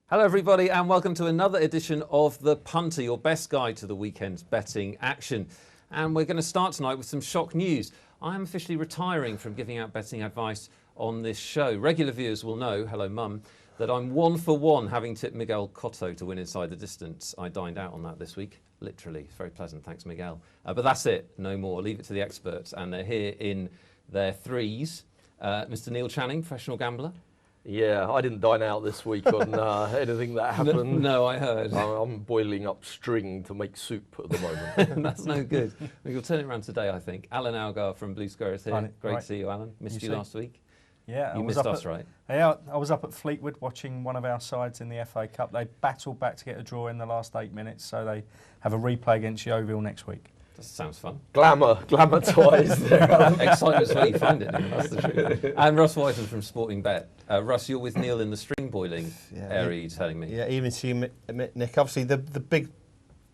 Hello everybody and welcome to another edition of The Punter, your best guide to the weekend's betting action. And we're going to start tonight with some shock news. I'm officially retiring from giving out betting advice on this show. Regular viewers will know, hello mum, that I'm 1 for 1 having tipped Miguel Cotto to win inside the distance. I dined out on that this week, literally. It's very pleasant, thanks Miguel. But that's it, no more. Leave it to the experts. And they're here in their threes. Mr. Neil Channing, professional gambler. Yeah, I didn't dine out this week on anything that happened. No, I heard. I'm boiling up string to make soup at the moment. That's no good. We'll turn it around today, I think. Alger of Blue Square is here. Hi, Great right. to see you, Alan. Missed you last week. Yeah, you missed us, right? Yeah, I was up at Fleetwood watching one of our sides in the FA Cup. They battled back to get a draw in the last 8 minutes, so they have a replay against Yeovil next week. That sounds fun. Glamour ties there. Excitement's where you find it, Neil, that's the truth. And Russ Wiseman from Sporting Bet. Russ, you're with Neil in the string boiling area, you're telling me. Yeah, even to you, Nick. Obviously, the big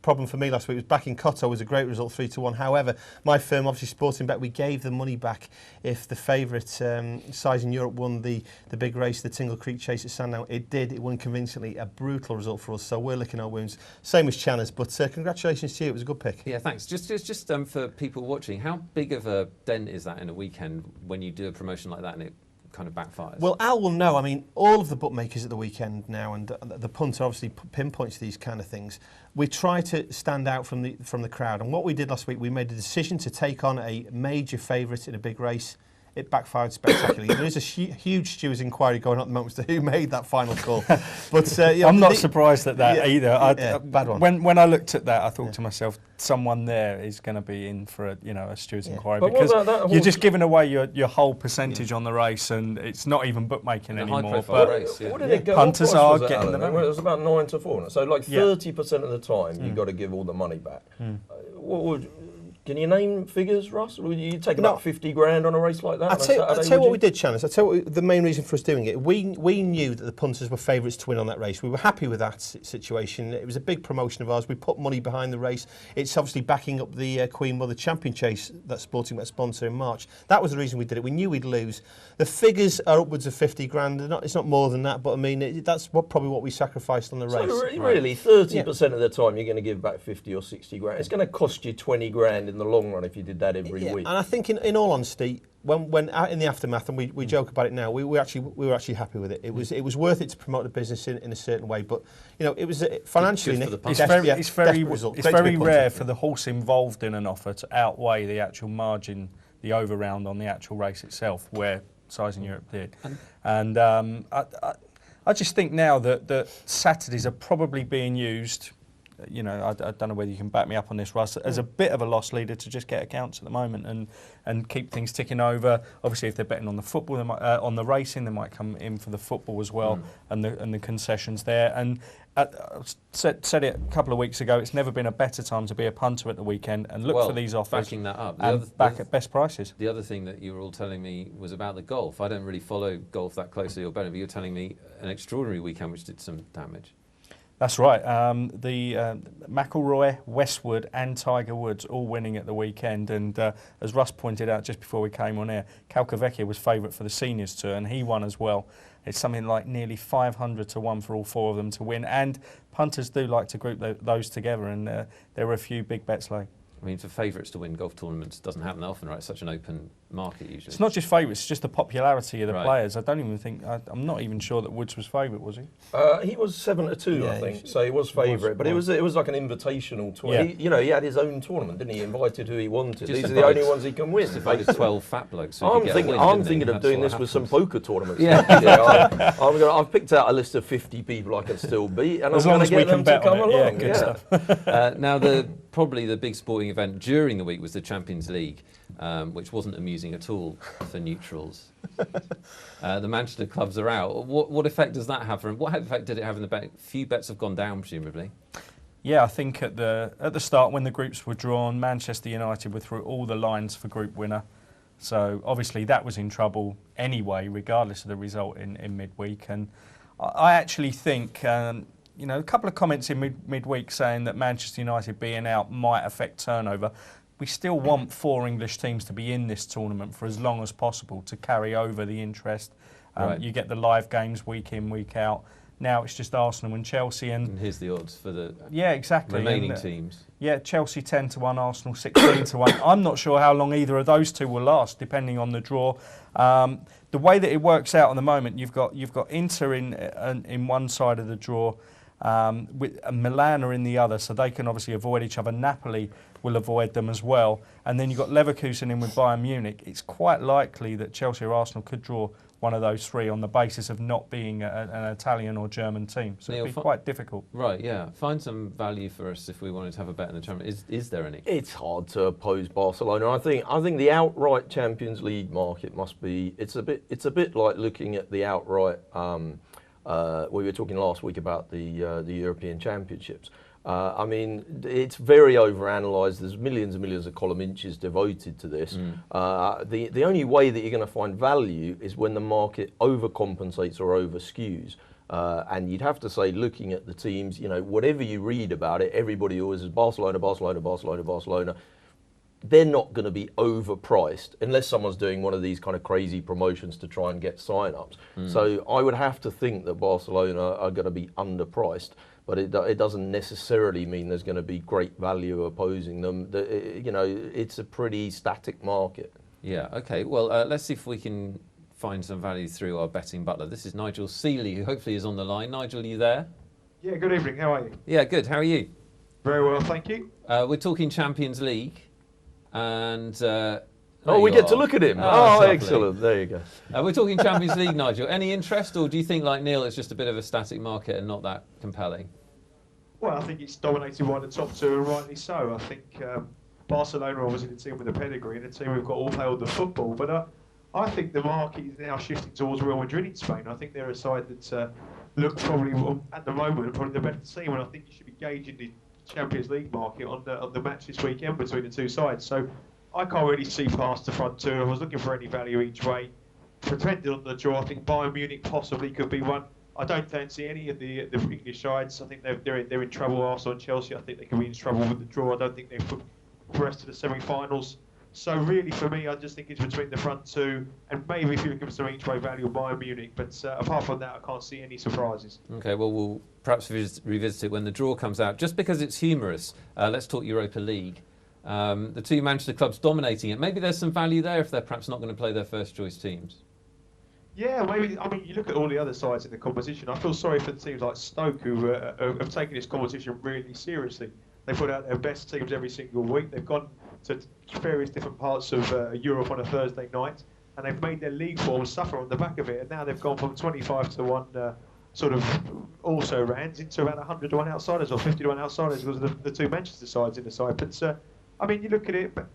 problem for me last week was backing Cotto was a great result, 3-1. However, my firm, obviously Sporting Bet, we gave the money back if the favourite size in Europe won the big race, the Tingle Creek Chase at Sandown. It did. It won convincingly. A brutal result for us. So we're licking our wounds. Same as Channers, but congratulations to you. It was a good pick. Yeah, thanks. Just for people watching, how big of a dent is that in a weekend when you do a promotion like that and it kind of backfires? Well, Al will know. I mean, all of the bookmakers at the weekend now, and the Punter obviously pinpoints these kind of things. We try to stand out from the crowd, and what we did last week, we made a decision to take on a major favourite in a big race. It backfired spectacularly. There is a huge stewards' inquiry going on at the moment as to who made that final call. But I'm not surprised at that either. Bad one. When I looked at that, I thought to myself, someone there is going to be in for a stewards' inquiry, but because you're just giving away your whole percentage on the race, and it's not even bookmaking anymore. But race, what did it go? Punters are getting the money. It was about 9-4. So like 30% of the time, you've got to give all the money back. Can you name figures, Russ? Would you take about 50 grand on a race like that? I'll tell you what we did, Channers. I'll tell you the main reason for us doing it. We knew that the punters were favourites to win on that race. We were happy with that situation. It was a big promotion of ours. We put money behind the race. It's obviously backing up the Queen Mother Champion Chase that Sporting Bet sponsor in March. That was the reason we did it. We knew we'd lose. The figures are upwards of 50 grand. It's not more than that, but I mean, that's probably what we sacrificed on the race. So really, 30% of the time you're going to give back 50 or 60 grand. It's going to cost you 20 grand in the long run if you did that every week. And I think in all honesty, when out in the aftermath, and we joke about it now, we were actually happy with it. It was worth it to promote the business in a certain way, but it was financially. It's very rare for the horse involved in an offer to outweigh the actual margin, the overround on the actual race itself, where Size in Europe did. And I just think now that Saturdays are probably being used. I don't know whether you can back me up on this, Russ, as a bit of a loss leader to just get accounts at the moment and keep things ticking over. Obviously, if they're betting on the football, they might, on the racing, they might come in for the football as well, and the concessions there. And I said it a couple of weeks ago, it's never been a better time to be a punter at the weekend and look for these offers. Backing that up, back at best prices. The other thing that you were all telling me was about the golf. I don't really follow golf that closely or better, but you're telling me an extraordinary weekend which did some damage. That's right. The McIlroy, Westwood and Tiger Woods all winning at the weekend. And as Russ pointed out just before we came on air, Calcavecchia was favourite for the Seniors Tour and he won as well. It's something like nearly 500 to 1 for all four of them to win. And punters do like to group those together, and there were a few big bets laid. I mean, for favourites to win golf tournaments doesn't happen often, right? It's such an open market usually. It's not just favourites, it's just the popularity of the players. I don't even think, I'm not even sure that Woods was favourite, was he? He was 7-2, I think, so he was favourite. But it was like an invitational tournament. Yeah. He had his own tournament, didn't he? He invited who he wanted. These are the only ones he can win. Just invited 12 fat blokes. So I'm thinking of doing this with some poker tournaments. I've picked out a list of 50 people I can still beat, and as I'm long going to as we get them can bet to come on it. along. Good stuff. Now, probably the big sporting event during the week was the Champions League, which wasn't amusing at all for neutrals. The Manchester clubs are out. What effect does that have for him? What effect did it have in the bet? Few bets have gone down, presumably. Yeah, I think at the start when the groups were drawn, Manchester United were through all the lines for group winner. So obviously that was in trouble anyway, regardless of the result in midweek. And I actually think, a couple of comments in midweek saying that Manchester United being out might affect turnover. We still want 4 English teams to be in this tournament for as long as possible to carry over the interest. You get the live games week in, week out. Now it's just Arsenal and Chelsea. And here's the odds for the remaining teams. Yeah, Chelsea 10 to 1, Arsenal 16 to 1. I'm not sure how long either of those two will last, depending on the draw. The way that it works out at the moment, you've got Inter in one side of the draw, with Milan are in the other, so they can obviously avoid each other. Napoli will avoid them as well. And then you've got Leverkusen in with Bayern Munich. It's quite likely that Chelsea or Arsenal could draw one of those three on the basis of not being an Italian or German team. So it'd be quite difficult. Right, yeah. Find some value for us if we wanted to have a bet in the tournament. Is there any? It's hard to oppose Barcelona. I think the outright Champions League market must be. It's a bit like looking at the outright. We were talking last week about the European Championships. I mean, it's very overanalyzed. There's millions and millions of column inches devoted to this. The only way that you're going to find value is when the market overcompensates or overskews. And you'd have to say, looking at the teams, whatever you read about it, everybody always is Barcelona, Barcelona, Barcelona, Barcelona. They're not going to be overpriced unless someone's doing one of these kind of crazy promotions to try and get sign-ups. So I would have to think that Barcelona are going to be underpriced. But it doesn't necessarily mean there's going to be great value opposing them. It's a pretty static market. Yeah, okay. Well, let's see if we can find some value through our betting butler. This is Nigel Seeley, who hopefully is on the line. Nigel, are you there? Yeah, good evening. How are you? Yeah, good. How are you? Very well, thank you. We're talking Champions League. And we get to look at him. Excellent. There you go. We're talking Champions League, Nigel. Any interest, or do you think, like Neil, it's just a bit of a static market and not that compelling? Well, I think it's dominated by the top two, and rightly so. I think Barcelona, obviously, the team with the pedigree, and the team we've got all played the football. But I think the market is now shifting towards Real Madrid in Spain. I think they're a side that look probably, at the moment, probably the better team, and I think you should be gauging the Champions League market on the match this weekend between the two sides. So I can't really see past the front two. I was looking for any value each way. Depending on the draw, I think Bayern Munich possibly could be one. I don't fancy any of the English sides. I think they're in trouble. Arsenal and Chelsea, I think they could be in trouble with the draw. I don't think they've progressed to the semi-finals. So really, for me, I just think it's between the front two, and maybe if you give us some each way value, Bayern Munich. But apart from that, I can't see any surprises. Okay, well, we'll perhaps revisit it when the draw comes out. Just because it's humorous, let's talk Europa League. The two Manchester clubs dominating it. Maybe there's some value there if they're perhaps not going to play their first choice teams. Yeah, maybe. I mean, you look at all the other sides in the competition. I feel sorry for the teams like Stoke, who have taken this competition really seriously. They put out their best teams every single week. They've gone to various different parts of Europe on a Thursday night, and they've made their league form suffer on the back of it. And now they've gone from 25 to 1 sort of also rans into around 100 to 1 outsiders or 50 to 1 outsiders because of the two Manchester sides in the side. But I mean, you look at it, but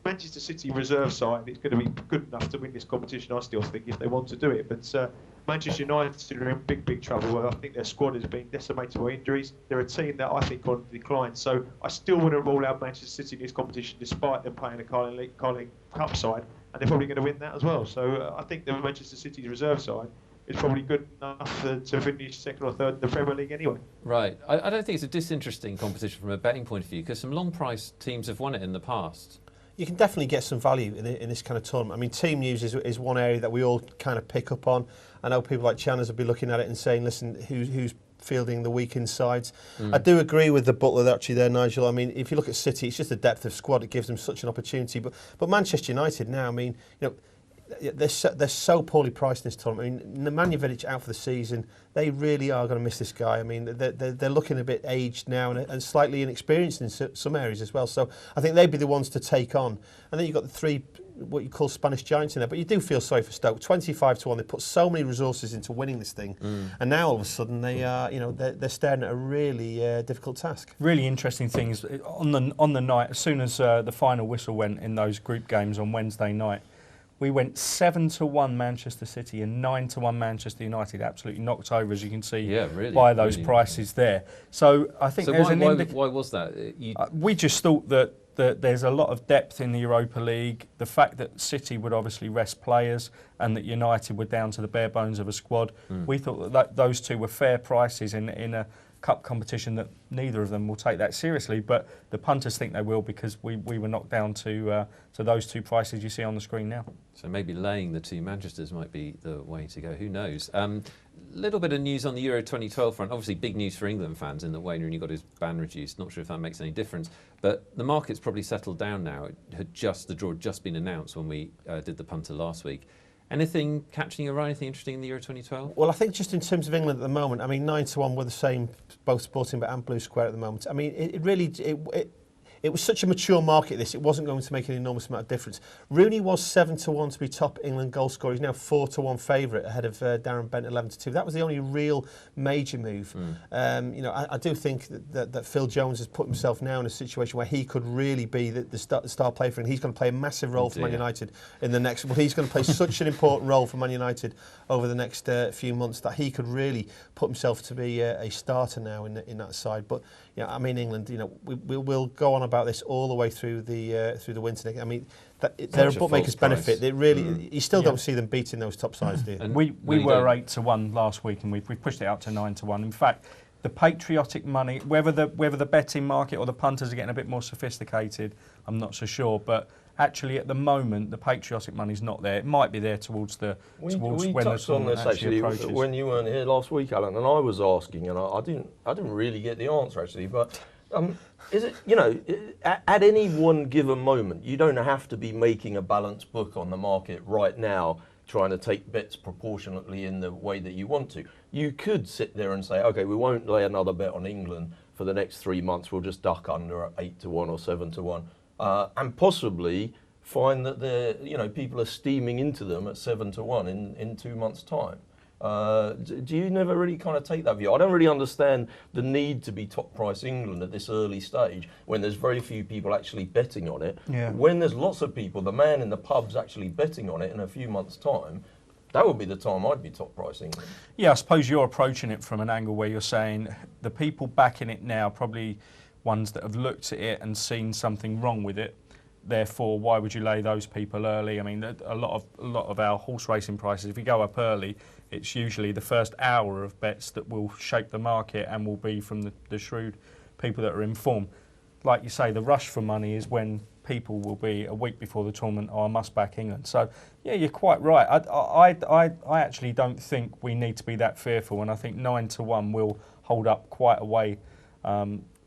Manchester City reserve side, it's going to be good enough to win this competition, I still think, if they want to do it. But Manchester United are in big trouble. I think their squad is being decimated by injuries. They're a team that I think on decline. So I still wouldn't rule out Manchester City in this competition, despite them playing a Carling Cup side, and they're probably going to win that as well. So I think the Manchester City's reserve side is probably good enough to finish second or third in the Premier League anyway. Right. I don't think it's a disinteresting competition from a betting point of view, because some long-priced teams have won it in the past. You can definitely get some value in this kind of tournament. I mean, team news is one area that we all kind of pick up on. I know people like Channers will be looking at it and saying, listen, who's fielding the weakened sides? I do agree with the butler actually there, Nigel. I mean, if you look at City, it's just the depth of squad. It gives them such an opportunity. But Manchester United now, I mean, they're so poorly priced in this tournament. I mean, Nemanja out for the season. They really are going to miss this guy. I mean, they're looking a bit aged now and slightly inexperienced in some areas as well. So I think they'd be the ones to take on. And then you've got the three, what you call Spanish giants in there. But you do feel sorry for Stoke. 25 to 1. They put so many resources into winning this thing, and now all of a sudden they are, they're staring at a really difficult task. Really interesting things on the night. As soon as the final whistle went in those group games on Wednesday night, we went 7 to 1 Manchester City and 9 to 1 Manchester United. Absolutely knocked over, as you can see, by those prices there. So I think there's why was that? We just thought that there's a lot of depth in the Europa League. The fact that City would obviously rest players and that United were down to the bare bones of a squad. We thought that those two were fair prices in cup competition that neither of them will take that seriously, but the punters think they will because we were knocked down to those two prices you see on the screen now. So maybe laying the two Manchesters might be the way to go. Who knows? Little bit of news on the Euro 2012 front. Obviously, big news for England fans in that Wayne Rooney got his ban reduced. Not sure if that makes any difference, but the market's probably settled down now. The draw had just been announced when we did the punter last week. Anything catching your eye? Anything interesting in the Euro 2012? Well, I think just in terms of England at the moment, I mean, 9-1 were the same, both Sporting Bet and Blue Square at the moment. I mean, it was such a mature market, this, it wasn't going to make an enormous amount of difference. Rooney was 7-1 to be top England goal scorer. He's now 4-1 favourite ahead of Darren Bent 11-2. That was the only real major move. I do think that Phil Jones has put himself now in a situation where he could really be the star player for England. He's going to play a massive role for Man United in the next. Well, he's going to play such an important role for Man United over the next few months that he could really put himself to be a starter now in that side. But I mean, England, we'll go on about this all the way through the winter. I mean, they're a bookmaker's benefit. They really, you still don't see them beating those top sides, do you? And we were 8-1 last week, and we pushed it out to 9-1. In fact, the patriotic money, whether the betting market or the punters are getting a bit more sophisticated, I'm not so sure. But actually, at the moment, the patriotic money's not there. It might be there towards when the tournament actually approaches. When you weren't here last week, Alan, and I was asking, and I didn't really get the answer actually, but. Is it, at any one given moment, you don't have to be making a balanced book on the market right now, trying to take bets proportionately in the way that you want to. You could sit there and say, okay, we won't lay another bet on England for the next 3 months. We'll just duck under at 8-1 or 7-1, and possibly find that people are steaming into them at 7-1 in 2 months' time. Do you never really kind of take that view? I don't really understand the need to be top price England at this early stage when there's very few people actually betting on it. Yeah. When there's lots of people, the man in the pub's actually betting on it in a few months' time, that would be the time I'd be top price England. Yeah, I suppose you're approaching it from an angle where you're saying the people backing it now, probably ones that have looked at it and seen something wrong with it. Therefore, why would you lay those people early? I mean, a lot of our horse racing prices, if we go up early, it's usually the first hour of bets that will shape the market and will be from the shrewd people that are informed. Like you say, the rush for money is when people will be a week before the tournament, I must back England. So, yeah, you're quite right. I actually don't think we need to be that fearful, and I think 9-1 will hold up quite a way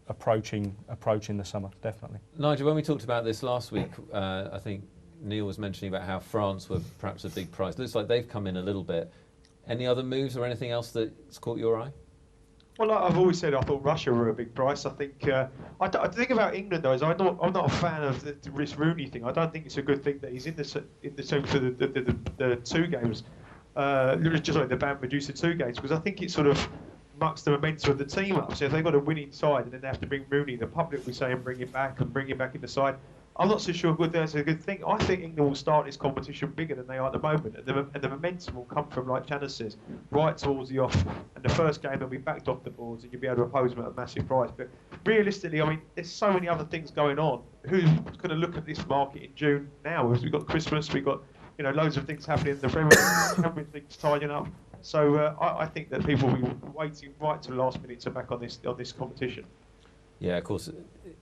approaching the summer, definitely. Nigel, when we talked about this last week, I think Neil was mentioning about how France were perhaps a big price. Looks like they've come in a little bit. Any other moves or anything else that's caught your eye? Well, I've always said I thought Russia were a big price. I think the thing about England though is I'm not a fan of the Russ Rooney thing. I don't think it's a good thing that he's in the team for the 2 games. The ban reduced to 2 games because I think it sort of mucks the momentum of the team up. So if they've got a winning side and then they have to bring Rooney, the public will be saying bring him back in the side. I'm not so sure that's a good thing. I think England will start this competition bigger than they are at the moment. And the momentum will come from, like Janice says, right towards the off. And the first game they'll be backed off the boards and you'll be able to oppose them at a massive price. But realistically, I mean, there's so many other things going on. Who's going to look at this market in June now? We've got Christmas, we've got loads of things happening in the Premier League's tidying up. So I think that people will be waiting right to the last minute to back on this competition. Yeah, of course,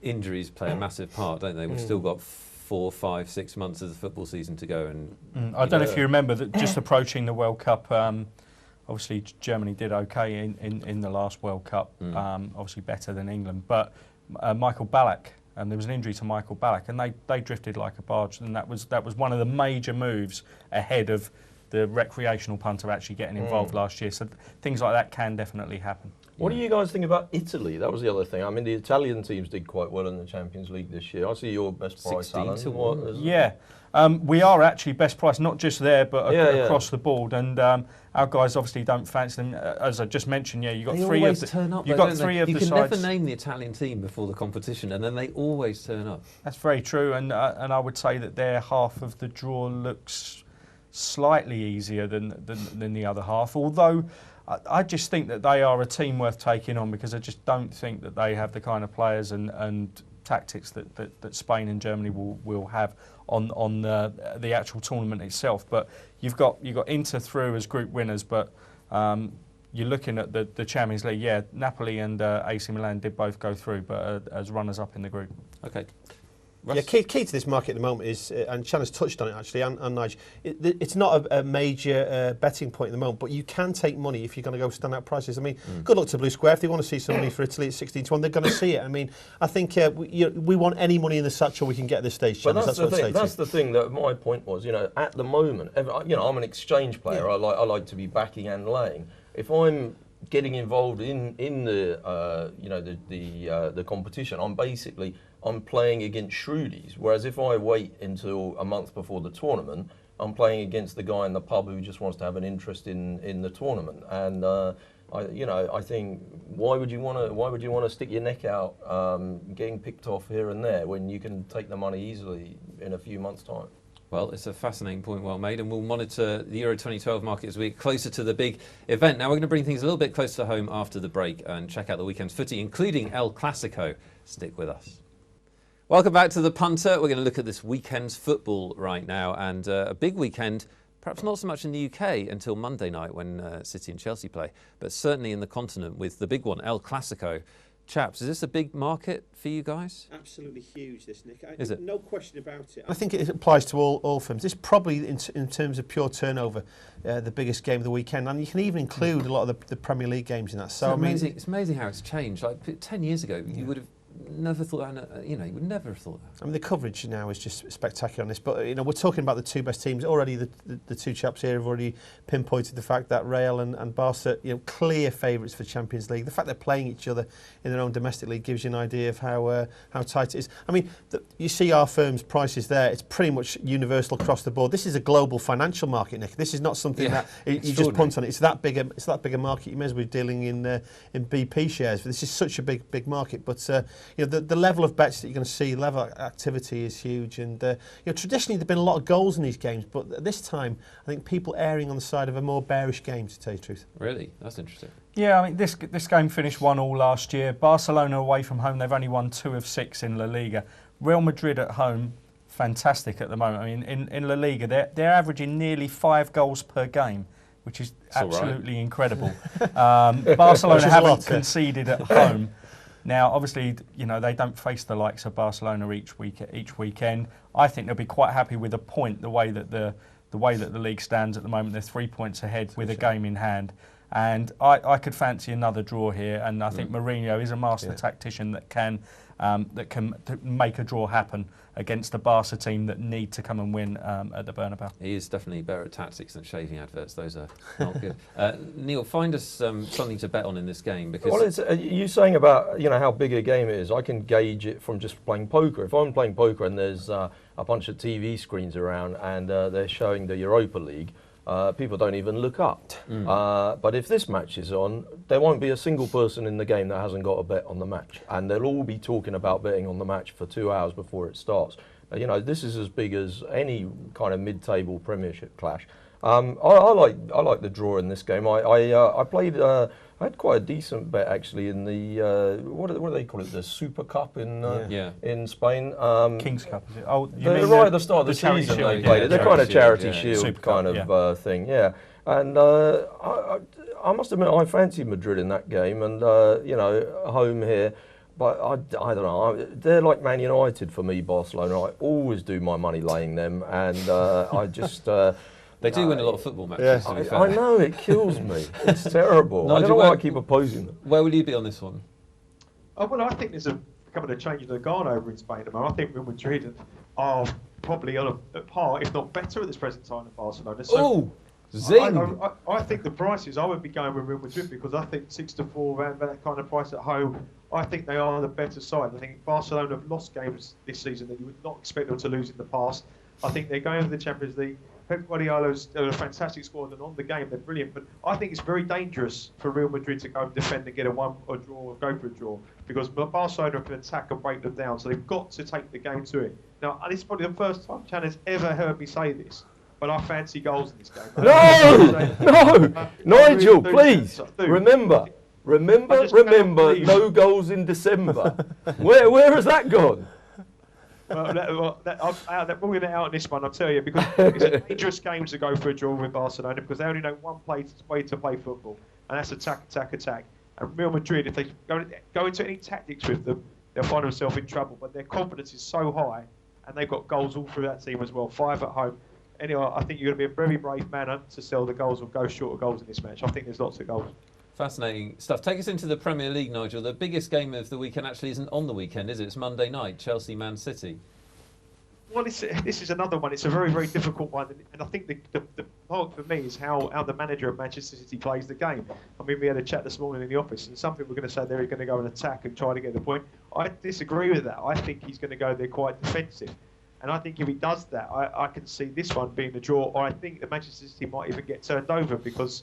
injuries play a massive part, don't they? We've still got 4, 5, 6 months of the football season to go. And I don't know if you remember that just approaching the World Cup, obviously Germany did okay in the last World Cup, obviously better than England. But Michael Ballack, and there was an injury to Michael Ballack, and they drifted like a barge. And that was one of the major moves ahead of the recreational punter actually getting involved last year. So things like that can definitely happen. What do you guys think about Italy? That was the other thing. I mean, the Italian teams did quite well in the Champions League this year. I see your best price, Alan. 16-1. Yeah, we are actually best price, not just there, but across the board. And our guys obviously don't fancy them. As I just mentioned, you got three of the sides. You can never name the Italian team before the competition, and then they always turn up. That's very true, and I would say that their half of the draw looks slightly easier than the other half, although I just think that they are a team worth taking on because I just don't think that they have the kind of players and tactics that Spain and Germany will have on the actual tournament itself. But you've got Inter through as group winners, but you're looking at the Champions League. Yeah, Napoli and AC Milan did both go through, but as runners-up in the group. Okay. Yeah, key to this market at the moment is, and Shanna's touched on it actually, and Nigel, it's not a major betting point at the moment, but you can take money if you're going to go standout prices. I mean, good luck to Blue Square. If they want to see some money for Italy at 16-1, they're going to see it. I mean, I think we want any money in the satchel we can get at this stage. But that's the thing. That's the thing that my point was. At the moment, I'm an exchange player. Yeah. I like to be backing and laying. If I'm getting involved in the competition, I'm playing against Shrewdies. Whereas if I wait until a month before the tournament, I'm playing against the guy in the pub who just wants to have an interest in the tournament. And I think why would you want to stick your neck out getting picked off here and there when you can take the money easily in a few months' time? Well, it's a fascinating point, well made, and we'll monitor the Euro 2012 market as we get closer to the big event. Now we're going to bring things a little bit closer to home after the break and check out the weekend's footy, including El Clasico. Stick with us. Welcome back to the Punter. We're going to look at this weekend's football right now, and a big weekend, perhaps not so much in the UK until Monday night when City and Chelsea play, but certainly in the continent with the big one, El Clasico. Chaps, is this a big market for you guys? Absolutely huge, this, Nick. Is it? No question about it. I think it applies to all firms. This is probably, in terms of pure turnover, the biggest game of the weekend. And you can even include a lot of the Premier League games in that. So it's amazing how it's changed. Like 10 years ago, you would have never thought, you would never have thought that. I mean, the coverage now is just spectacular on this. But, we're talking about the two best teams. Already the two chaps here have already pinpointed the fact that Real and Barca, clear favourites for Champions League. The fact they're playing each other in their own domestic league gives you an idea of how tight it is. I mean, you see our firm's prices there. It's pretty much universal across the board. This is a global financial market, Nick. This is not something that you just punt on. It's that big a market. You may as well be dealing in BP shares. But this is such a big market. But the level of bets that you're going to see, level of activity is huge. And traditionally there've been a lot of goals in these games, but this time I think people erring on the side of a more bearish game, to tell you the truth. Really? That's interesting. Yeah, I mean, this game finished 1-1 last year. Barcelona away from home, they've only won 2 of 6 in La Liga. Real Madrid at home, fantastic at the moment. I mean, in La Liga, they're averaging nearly 5 goals per game, which is absolutely incredible. Barcelona haven't conceded at home. Now, obviously, they don't face the likes of Barcelona each weekend. I think they'll be quite happy with a point. The way that the league stands at the moment, they're 3 points ahead with a game in hand. And I could fancy another draw here, and I think Mourinho is a master tactician that can make a draw happen against a Barca team that need to come and win at the Bernabeu. He is definitely better at tactics than shaving adverts. Those are not good. Neil, find us something to bet on in this game, because well, you saying about how big a game it is. I can gauge it from just playing poker. If I'm playing poker and there's a bunch of TV screens around and they're showing the Europa League, people don't even look up. But if this match is on, there won't be a single person in the game that hasn't got a bet on the match. And they'll all be talking about betting on the match for 2 hours before it starts. This is as big as any kind of mid-table Premiership clash. I like the draw in this game. I played. I had quite a decent bet actually in the what do they call it? The Super Cup in Spain. King's Cup, is it? Oh, right at the start of the season they played it. They're kind of charity shield kind of thing. Yeah, and I must admit I fancied Madrid in that game, and home here. But I don't know. They're like Man United for me, Barcelona. I always do my money laying them, and I just. They do win a lot of football matches. Yeah. I know, it kills me. It's terrible. I don't know why I keep opposing them. Where will you be on this one? Well, I think there's becoming a change in the guard over in Spain at the moment. I think Real Madrid are probably on a par, if not better, at this present time than Barcelona. So zing! I think the prices, I would be going with Real Madrid because I think 6-4 around that kind of price at home, I think they are the better side. I think Barcelona have lost games this season that you would not expect them to lose in the past. I think they're going for the Champions League. Pep Guardiola's a fantastic squad, and on the game they're brilliant. But I think it's very dangerous for Real Madrid to go and defend and get a draw or go for a draw, because Barcelona can attack and break them down. So they've got to take the game to it. Now, this is probably the first time Chan has ever heard me say this, but I fancy goals in this game. No, Nigel, please remember, no goals in December. Where has that gone? They're bringing it out on this one, I'll tell you, because it's a dangerous game to go for a draw with Barcelona because they only know one way to play football. and that's attack. And Real Madrid, if they go into any tactics with them, they'll find themselves in trouble. But their confidence is so high, and they've got goals all through that team as well. 5 at home. Anyway, I think you're going to be a very brave man to sell the goals or go short of goals in this match. I think there's lots of goals. Fascinating stuff. Take us into the Premier League, Nigel. The biggest game of the weekend actually isn't on the weekend, is it? It's Monday night, Chelsea-Man City. Well, this is another one. It's a very, very difficult one. And I think the part for me is how the manager of Manchester City plays the game. I mean, we had a chat this morning in the office, and some people were going to say they're going to go and attack and try to get the point. I disagree with that. I think he's going to go there quite defensive. And I think if he does that, I can see this one being a draw. Or I think that Manchester City might even get turned over because,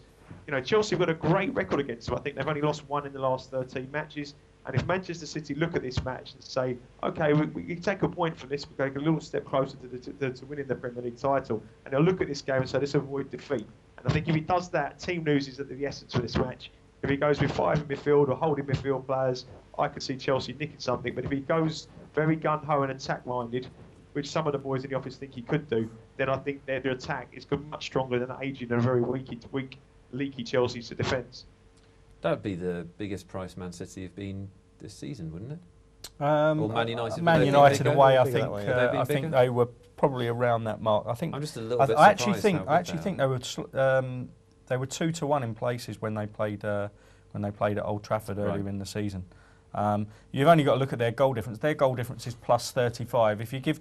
Chelsea have got a great record against them. I think they've only lost 1 in the last 13 matches. And if Manchester City look at this match and say, OK, we take a point from this, we're going a little step closer to winning the Premier League title, and they'll look at this game and say, let's avoid defeat. And I think if he does that, team loses at the essence of this match. If he goes with 5 in midfield or holding midfield players, I could see Chelsea nicking something. But if he goes very gun-ho and attack-minded, which some of the boys in the office think he could do, then I think their attack is much stronger than aging and a very weak, leaky Chelsea's defence. That would be the biggest price Man City have been this season, wouldn't it? Or Man United. Man United away, I think they were probably around that mark. I think I'm just a little bit I surprised. I actually think they were 2-1 in places when they played at Old Trafford earlier in the season. You've only got to look at their goal difference. Their goal difference is plus 35. If you give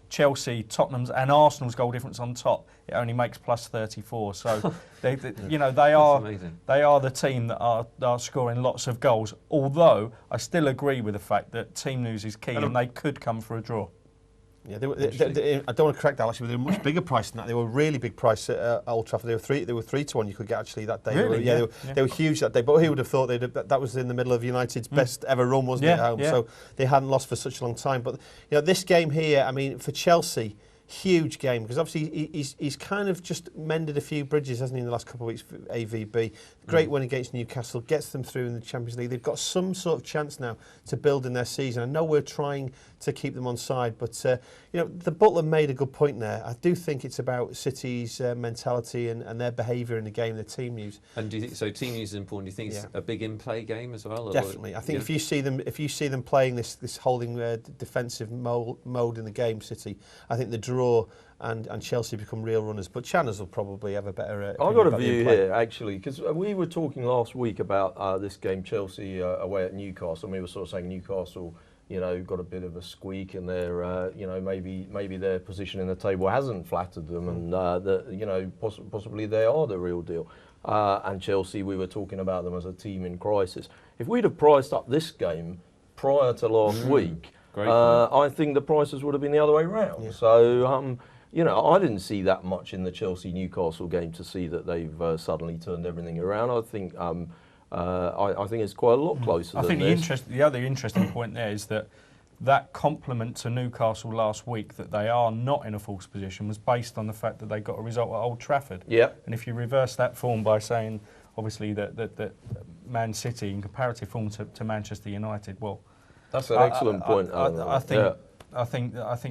Chelsea, Tottenham's and Arsenal's goal difference on top, it only makes plus 34. So they are the team that are scoring lots of goals. Although I still agree with the fact that team news is key and they could come for a draw. Yeah, I don't want to correct that actually, but they were much bigger price than that. They were really big price at Old Trafford. They were 3-1. You could get actually that day. Really? They were huge that day. But who would have thought that was in the middle of United's best ever run, wasn't it? At home? So they hadn't lost for such a long time. But this game here, I mean, for Chelsea, huge game because obviously he's kind of just mended a few bridges, hasn't he, in the last couple of weeks for AVB. Great win against Newcastle, gets them through in the Champions League. They've got some sort of chance now to build in their season. I know we're trying to keep them on side, but the Butler made a good point there. I do think it's about City's mentality and their behaviour in the game, their team use. And do you think so? Team use is important. Do you think it's a big in-play game as well? Definitely. I think if you see them playing this holding defensive mode in the game, City, I think the draw and Chelsea become real runners. But Channers will probably have a better. I've got a view here actually, because we were talking last week about this game, Chelsea away at Newcastle, and we were sort of saying Newcastle, got a bit of a squeak, and they're, maybe their position in the table hasn't flattered them, and possibly they are the real deal. And Chelsea, we were talking about them as a team in crisis. If we'd have priced up this game prior to last week, I think the prices would have been the other way around. Yeah. So, I didn't see that much in the Chelsea-Newcastle game to see that they've suddenly turned everything around. I think I think it's quite a lot closer than this. The other interesting point there is that compliment to Newcastle last week that they are not in a false position was based on the fact that they got a result at Old Trafford. Yeah. And if you reverse that form by saying, obviously, that Man City in comparative form to Manchester United, well, that's an excellent point. I think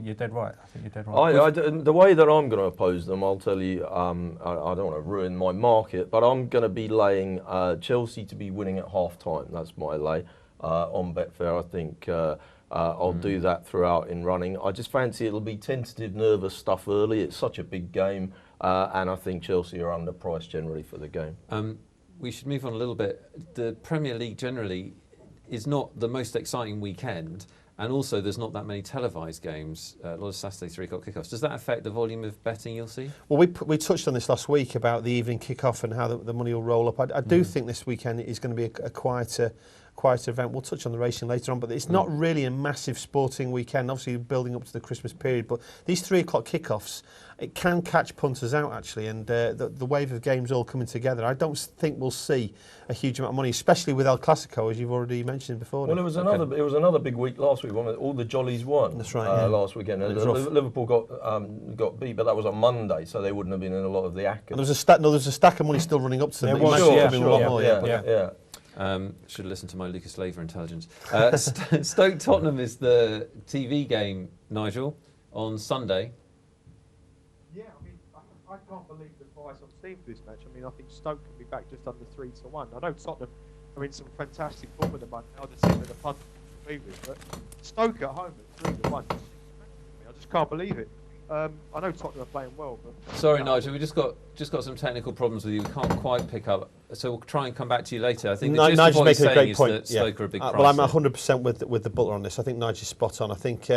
you're dead right. The way that I'm going to oppose them, I'll tell you, I don't want to ruin my market, but I'm going to be laying Chelsea to be winning at half-time. That's my lay on Betfair. I think I'll do that throughout in running. I just fancy it'll be tentative, nervous stuff early. It's such a big game, and I think Chelsea are underpriced generally for the game. We should move on a little bit. The Premier League generally is not the most exciting weekend. And also, there's not that many televised games, a lot of Saturday 3 o'clock kickoffs. Does that affect the volume of betting you'll see? Well, we touched on this last week about the evening kickoff and how the money will roll up. I do think this weekend is going to be a quieter event. We'll touch on the racing later on, but it's not really a massive sporting weekend, obviously building up to the Christmas period. But these 3 o'clock kickoffs, it can catch punters out, actually, and the wave of games all coming together. I don't think we'll see a huge amount of money, especially with El Clasico, as you've already mentioned before. Well, it was another big week last week, wasn't it? All the jollies won. That's right. Last weekend. Liverpool got beat, but that was on Monday, so they wouldn't have been in a lot of the action. There was a stack of money still running up to them. Should have listened to my Lucas Laver intelligence. Stoke Tottenham is the TV game, Nigel, on Sunday. Yeah, I can't believe the price I'm seeing for this match. I mean, I think Stoke can be back just under 3-1. I know Tottenham are in some fantastic form at the moment. Now the team of the Punter favourites, but Stoke at home at 3-1. I just can't believe it. I know Tottenham are playing well, but sorry, Nigel, we just got some technical problems with you. We can't quite pick up, so we'll try and come back to you later. I think the gist of what he's saying is that Stoke are a big price. Well, I'm 100% with the Butler on this. I think Nigel's spot on. I think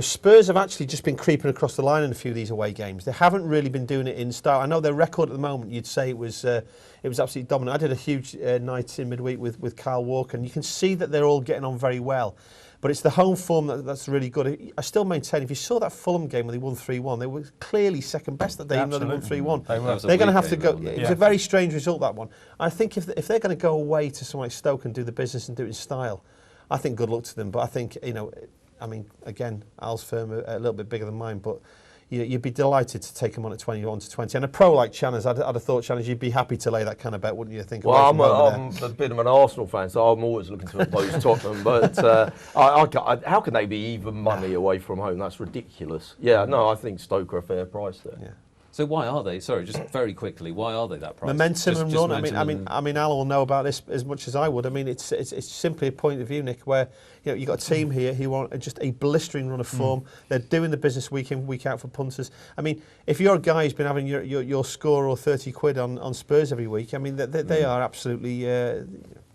Spurs have actually just been creeping across the line in a few of these away games. They haven't really been doing it in style. I know their record at the moment, you'd say it was absolutely dominant. I did a huge night in midweek with Kyle Walker, and you can see that they're all getting on very well. But it's the home form that's really good. I still maintain, if you saw that Fulham game where they won 3-1, they were clearly second best that day, even though they won 3-1. They're going to have to go. It was a very strange result, that one. I think if they're going to go away to someone like Stoke and do the business and do it in style, I think good luck to them. But I think, I mean, again, Al's firm a little bit bigger than mine, but you'd be delighted to take them on at 21-20. And a pro like Channers, I'd have thought, Channers, you'd be happy to lay that kind of bet, wouldn't you? Think. Well, I'm a bit of an Arsenal fan, so I'm always looking to oppose Tottenham. But how can they be even money away from home? That's ridiculous. Yeah, no, I think Stoke are a fair price there. Yeah. So why are they? Sorry, just very quickly, why are they that price? Momentum and run. I mean, Al will know about this as much as I would. I mean, it's simply a point of view, Nick, where you've got a team here who want just a blistering run of form. They're doing the business week in, week out for punters. I mean, if you're a guy who's been having your score or 30 quid on Spurs every week, I mean, they are absolutely.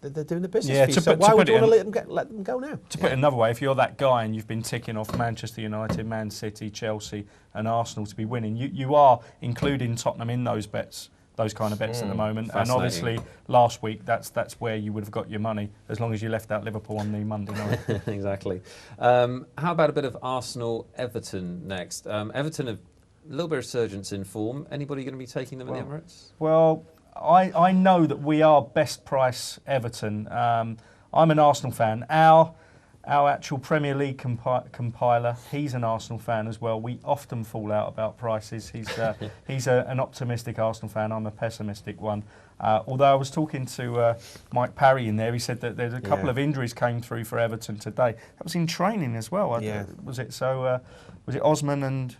They're doing the business for you. So why would you want to let them go now? To put it another way, if you're that guy and you've been ticking off Manchester United, Man City, Chelsea and Arsenal to be winning, you are including Tottenham in those bets, those kind of bets at the moment. And obviously last week that's where you would have got your money, as long as you left out Liverpool on the Monday night. Exactly. How about a bit of Arsenal-Everton next? Everton have a little bit of resurgence in form. Anybody going to be taking them in the Emirates? Well, I know that we are best price Everton. I'm an Arsenal fan. Our actual Premier League compiler, he's an Arsenal fan as well. We often fall out about prices. He's an optimistic Arsenal fan. I'm a pessimistic one. Although I was talking to Mike Parry in there, he said that there's a couple of injuries came through for Everton today. That was in training as well. Was it so? Was it Osman and?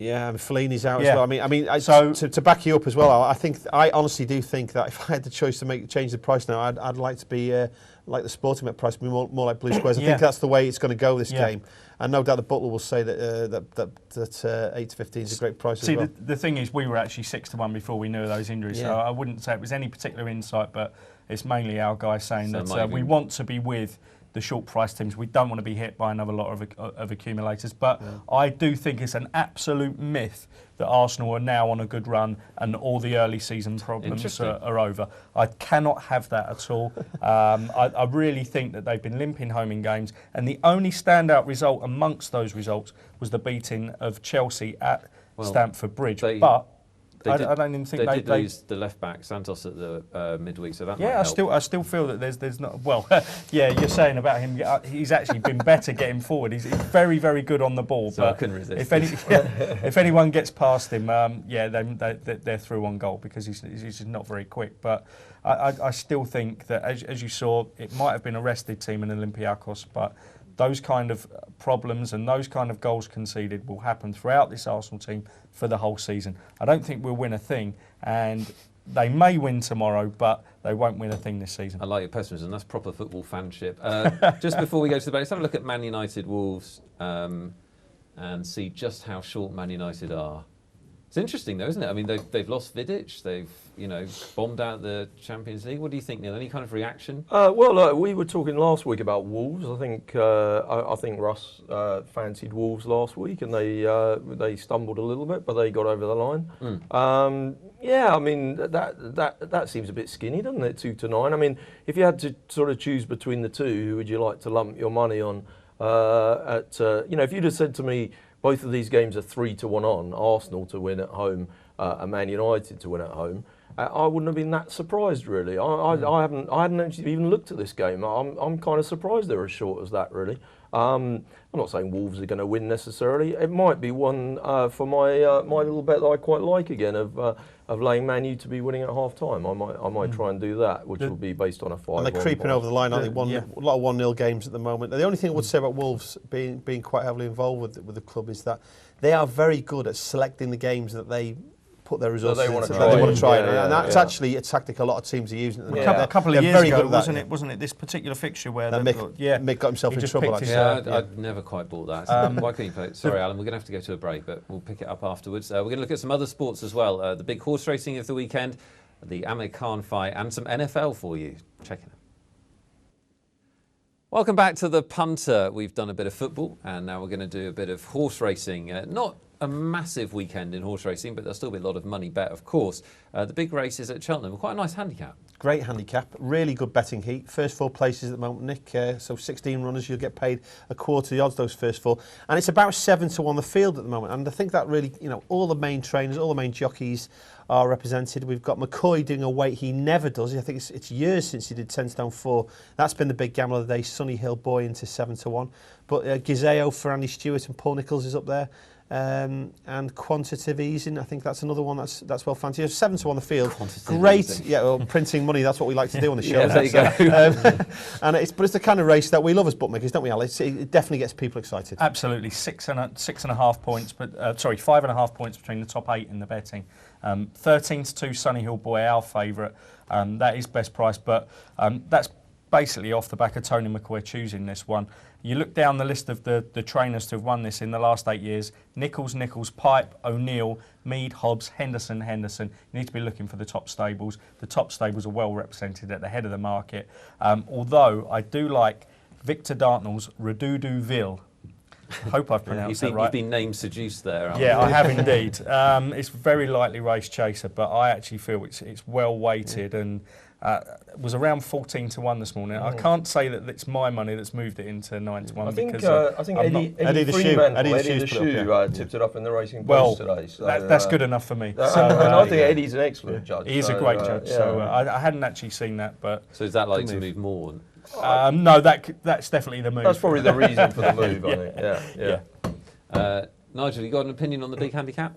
Yeah, and Fellaini's out as well. I mean, so to back you up as well, I honestly do think that if I had the choice to change the price now, I'd like to be like the sporting bet price, be more like Blue Squares. I think that's the way it's going to go this game, and no doubt the Butler will say that 8-15 is a great price. See, as well. the thing is, we were actually 6-1 before we knew of those injuries, so I wouldn't say it was any particular insight, but it's mainly our guy saying that we want to be with the short price teams. We don't want to be hit by another lot of accumulators, but I do think it's an absolute myth that Arsenal are now on a good run and all the early season problems are over. I cannot have that at all. I really think that they've been limping home in games, and the only standout result amongst those results was the beating of Chelsea at Stamford Bridge. I don't even think they did lose the left back Santos at the midweek, so that might help. I still feel that there's not. Well, you're saying about him. He's actually been better getting forward. He's very, very good on the ball. So but I couldn't resist. If anyone gets past him, they're through on goal because he's just not very quick. But I still think that as you saw, it might have been a rested team in Olympiacos, but those kind of problems and those kind of goals conceded will happen throughout this Arsenal team for the whole season. I don't think we'll win a thing, and they may win tomorrow, but they won't win a thing this season. I like your pessimism. That's proper football fanship. Just before we go to the break, let's have a look at Man United Wolves and see just how short Man United are. It's interesting, though, isn't it? I mean, they've lost Vidic. They've bombed out the Champions League. What do you think, Neil? Any kind of reaction? We were talking last week about Wolves. I think Russ fancied Wolves last week, and they stumbled a little bit, but they got over the line. I mean that seems a bit skinny, doesn't it? 2-9. I mean, if you had to sort of choose between the two, who would you like to lump your money on? If you'd have said to me, both of these games are 3-1 on Arsenal to win at home and Man United to win at home, I wouldn't have been that surprised, really. I hadn't actually even looked at this game. I'm kind of surprised they're as short as that, really. I'm not saying Wolves are going to win necessarily. It might be one for my little bet that I quite like again of laying Man U to be winning at half time. I might try and do that, which will be based on a 5. And they're creeping over the line, aren't they? A lot of 1-0 games at the moment. The only thing I would say about Wolves being quite heavily involved with the club is that they are very good at selecting the games that they put their resources they wanna into. try They want it. to try it, Yeah, and that's yeah. actually a tactic a lot of teams are using. At the A minute. couple of They're years very ago, good at that, wasn't yeah. it? Wasn't it this particular fixture where Mick got himself he in just trouble. picked his, Actually. I'd never quite bought that. Why couldn't you play it? Sorry, Alan, we're going to have to go to a break, but we'll pick it up afterwards. We're going to look at some other sports as well. The big horse racing of the weekend, the Amir Khan fight, and some NFL for you. Check it out. Welcome back to the Punter. We've done a bit of football, and now we're going to do a bit of horse racing. Not a massive weekend in horse racing, but there'll still be a lot of money bet, of course. The big race is at Cheltenham. Quite a nice handicap. Great handicap, really good betting heat. First 4 places at the moment, Nick. So 16 runners, you'll get paid a quarter the odds, those first 4. And it's about 7 to 1 the field at the moment. And I think that really, all the main trainers, all the main jockeys are represented. We've got McCoy doing a weight he never does. I think it's years since he did 10 stone 4. That's been the big gamble of the day. Sunny Hill Boy into 7 to 1. But Gizeo for Andy Stewart and Paul Nicholls is up there. And quantitative easing, I think that's another one that's well fancied. 7 to 1 the field, great. Easing. Yeah, well, printing money. That's what we like to do on the show. Yeah, there you go. And it's the kind of race that we love as bookmakers, don't we, Alex? It definitely gets people excited. Absolutely, 6.5 points, but 5.5 points between the top 8 in the betting. 13 to 2, Sunny Hill Boy, our favourite. That is best price, but that's basically off the back of Tony McCoy choosing this one. You look down the list of the trainers to have won this in the last 8 years: Nichols, Pipe, O'Neill, Mead, Hobbs, Henderson. You need to be looking for the top stables. The top stables are well represented at the head of the market. Although I do like Victor Dartnell's Redoudeville. Hope I've pronounced that right. You've been name seduced there. Yeah, I have indeed. It's very lightly race chaser, but I actually feel it's well weighted and was around 14 to 1 this morning. I can't say that it's my money that's moved it into 9 to 1. I think Eddie the Shoe tipped it up in the Racing Post today. So, that's good enough for me. And I think Eddie's an excellent judge. He is a great judge. So I hadn't actually seen that, but So is that like to move more? no, that's definitely the move. That's probably the reason for the move. I think. Yeah. Nigel, you got an opinion on the big handicap?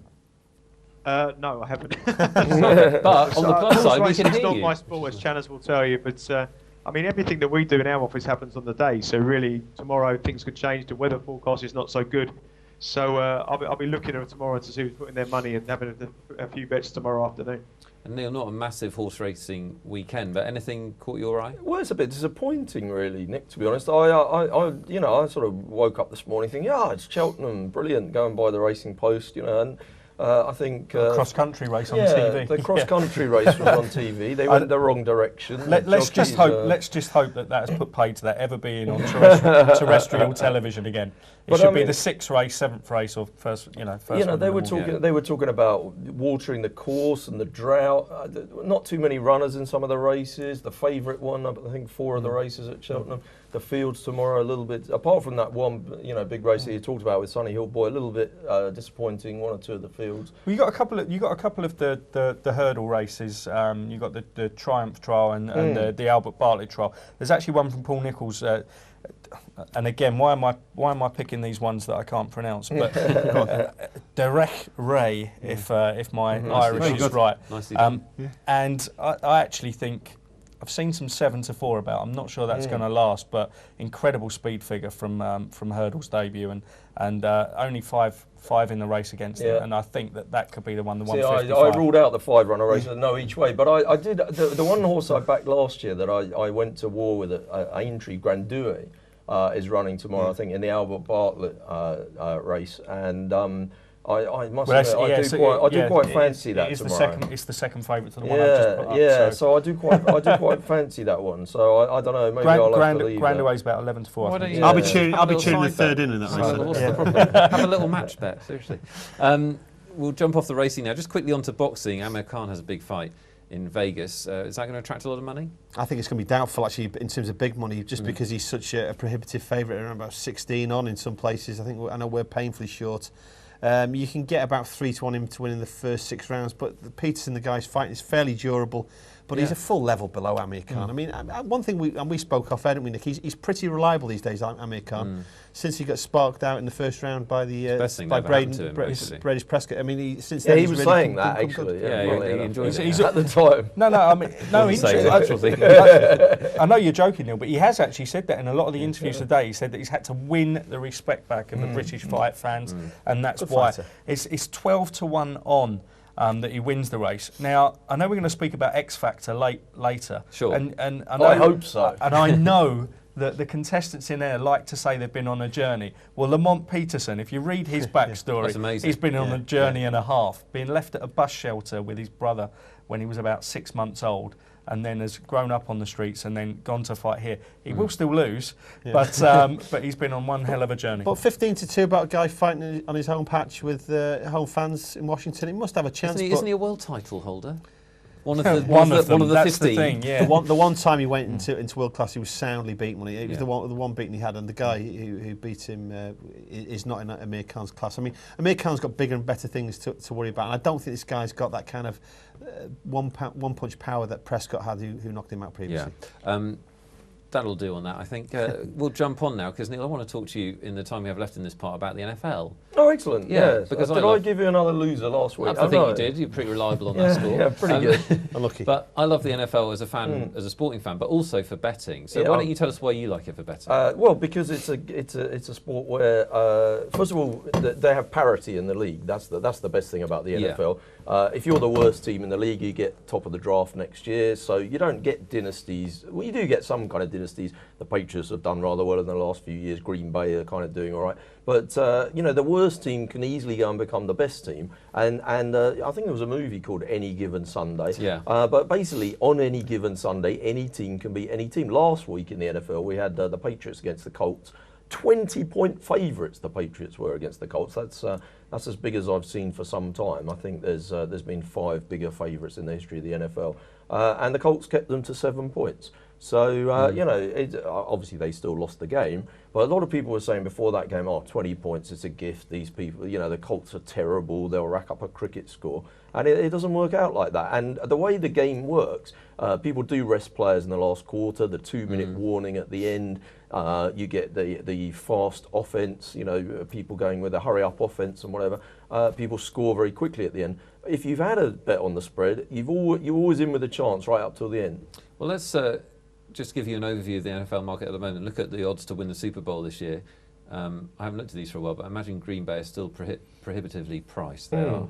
No, I haven't. But on the plus side, we can it's hear not you. my sport, as Channers will tell you, but I mean, everything that we do in our office happens on the day. So really, tomorrow things could change. The weather forecast is not so good. So I'll be looking at tomorrow to see who's putting their money and having a few bets tomorrow afternoon. And Neil, not a massive horse racing weekend, but anything caught your eye? Well, it's a bit disappointing, really, Nick. To be honest, I sort of woke up this morning thinking, it's Cheltenham, brilliant, going by the Racing Post, and I think cross-country race on TV. The cross-country race was on TV. They went the wrong direction. Let's just hope that has put paid to that ever being on terrestrial television again. It should be the 6th race, 7th race, or first. They were talking about watering the course and the drought. Not too many runners in some of the races. The favourite one, I think 4 of the races at Cheltenham. The fields tomorrow a little bit. Apart from that one, big race that you talked about with Sunny Hill Boy, a little bit disappointing. 1 or 2 of the fields. Well, you got a couple of the hurdle races. You got the Triumph Trial and the Albert Bartlett Trial. There's actually one from Paul Nicholls. And again, why am I picking these ones that I can't pronounce? But Derek Ray, if my Irish is right. Nicely done. And I actually think I've seen some 7 to 4 about. I'm not sure that's going to last, but incredible speed figure from Hurdle's debut, and only five in the race against it, and I think that could be the one. The 155. I ruled out the 5-runner race, no each way, but I did the one horse I backed last year that I went to war with at Aintree, Grandouet, is running tomorrow, I think, in the Albert Bartlett race, and I must admit, I do quite fancy that tomorrow. It's the second favourite to the one I've just put up. So I do quite fancy that one. So I don't know, maybe I'll have to leave Grandaway's about 11 to 4. I'll be tuning the third in that race. What's the problem? Have a little match bet, seriously. We'll jump off the racing now. Just quickly onto boxing. Amir Khan has a big fight in Vegas. Is that going to attract a lot of money? I think it's going to be doubtful, actually, in terms of big money, just because he's such a prohibitive favourite, around about 16 on in some places. I know we're painfully short. You can get about 3 to 1 him to win in the first 6 rounds, but the Peterson, the guy's fighting, is fairly durable, but he's a full level below Amir Khan. I mean, one thing we spoke off, didn't we, Nick? He's pretty reliable these days, Amir Khan. Since he got sparked out in the first round by Brady's Prescott. I mean, since then he was really saying that actually. He enjoyed it at the time. I know you're joking, Neil, but he has actually said that in a lot of the interviews today. He said that he's had to win the respect back of the British fight fans, and that's why it's 12 to 1 on. that he wins the race. Now, I know we're going to speak about X Factor later. Sure. And I hope so. And I know that the contestants in there like to say they've been on a journey. Well, Lamont Peterson, if you read his backstory, he's been on a journey and a half, being left at a bus shelter with his brother when he was about 6 months old, and then has grown up on the streets and then gone to fight here. He will still lose, but he's been on one hell of a journey. But 15-2 about a guy fighting on his home patch with home fans in Washington, he must have a chance. Isn't he a world title holder? One of the 15. The thing, yeah. the one time he went into world class, he was soundly beaten. It was the one beating he had, and the guy who beat him is not in Amir Khan's class. I mean, Amir Khan's got bigger and better things to worry about, and I don't think this guy's got that kind of one punch power that Prescott had, who knocked him out previously. Yeah. That'll do on that, I think. We'll jump on now, because Neil, I want to talk to you in the time we have left in this part about the NFL. Oh, excellent. Yeah, yes. because did I give you another loser last week? I think you did. You're pretty reliable on that score. Yeah, pretty good. Unlucky. But I love the NFL as a fan, as a sporting fan, but also for betting. So why don't you tell us why you like it for betting? Well, because it's a sport where, first of all, they have parity in the league. That's the best thing about the NFL. If you're the worst team in the league, you get top of the draft next year. So you don't get dynasties. Well, you do get some kind of dynasties. The Patriots have done rather well in the last few years. Green Bay are kind of doing all right. But, the worst team can easily go and become the best team. And I think there was a movie called Any Given Sunday. Yeah. But basically, on any given Sunday, any team can beat any team. Last week in the NFL, we had the Patriots against the Colts. 20-point favourites the Patriots were against the Colts. That's as big as I've seen for some time. I think there's been 5 bigger favourites in the history of the NFL. And the Colts kept them to 7 points. So, obviously they still lost the game, but a lot of people were saying before that game, 20 points, it's a gift, these people, the Colts are terrible, they'll rack up a cricket score. And it doesn't work out like that. And the way the game works, people do rest players in the last quarter, the 2-minute warning at the end, you get the fast offence, people going with a hurry-up offence and whatever. People score very quickly at the end. If you've had a bet on the spread, you're always in with a chance right up till the end. Well, let's just give you an overview of the NFL market at the moment. Look at the odds to win the Super Bowl this year. I haven't looked at these for a while, but I imagine Green Bay is still prohibitively priced. They are.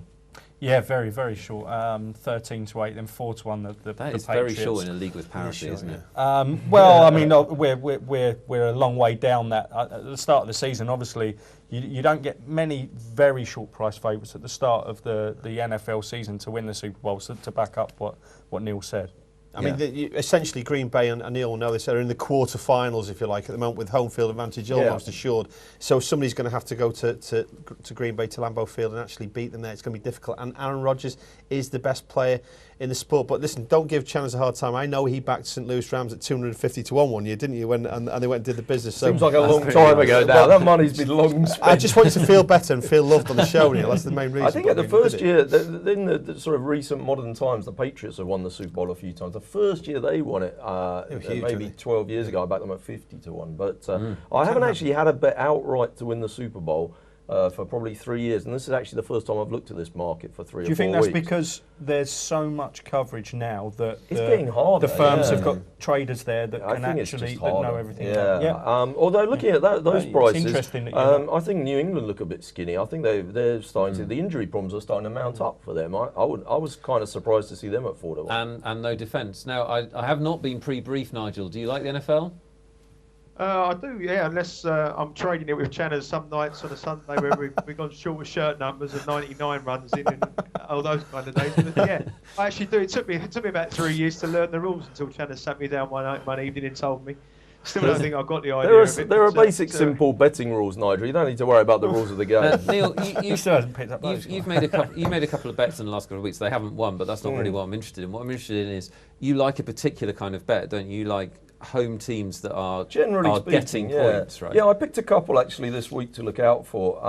Yeah, very, very short. 13-8, then 4-1. That is very short in a league with parity, isn't it? Well, I mean, we're a long way down that. At the start of the season, obviously, you don't get many very short price favourites at the start of the NFL season to win the Super Bowl. So to back up what Neil said. I mean, essentially Green Bay, and Neil will know this, are in the quarter-finals, if you like, at the moment, with home field advantage almost assured. So somebody's going to have to go to Green Bay, to Lambeau Field, and actually beat them there. It's going to be difficult. And Aaron Rodgers is the best player in the sport. But listen, don't give Channers a hard time. I know he backed St. Louis Rams at 250-1 one year, didn't you? And they went and did the business. So seems like a long time ago now. That money's been long spent. I just want you to feel better and feel loved on the show, Neil. That's the main reason. I think the first year, in the sort of recent modern times, the Patriots have won the Super Bowl a few times. The first year they won it, huge, maybe 12 years ago, I backed them at 50-1. But I haven't actually had a bet outright to win the Super Bowl for probably 3 years, and this is actually the first time I've looked at this market for 3 or 4 weeks. Do you think that's because there's so much coverage now that it's getting harder? The firms have got traders there that can actually know everything. Although looking at those prices, interesting that I think New England look a bit skinny. I think they're starting to. The injury problems are starting to mount up for them. I was kind of surprised to see them at 4-1. And no defence. Now I have not been pre-briefed, Nigel. Do you like the NFL? I do, yeah, unless I'm trading it with Channers some nights on a Sunday where we've gone short with shirt numbers and 99 runs in and all those kind of days. But yeah, I actually do. It took me about 3 years to learn the rules until Channers sat me down one evening and told me. Still don't think I got the idea of it. There are basic, simple betting rules, Nigel. You don't need to worry about the rules of the game. Neil, you still hasn't picked up those. You've made a couple of bets in the last couple of weeks. They haven't won, but that's not really what I'm interested in. What I'm interested in is you like a particular kind of bet, don't you? Like home teams that are generally getting points, right? Yeah, I picked a couple actually this week to look out for.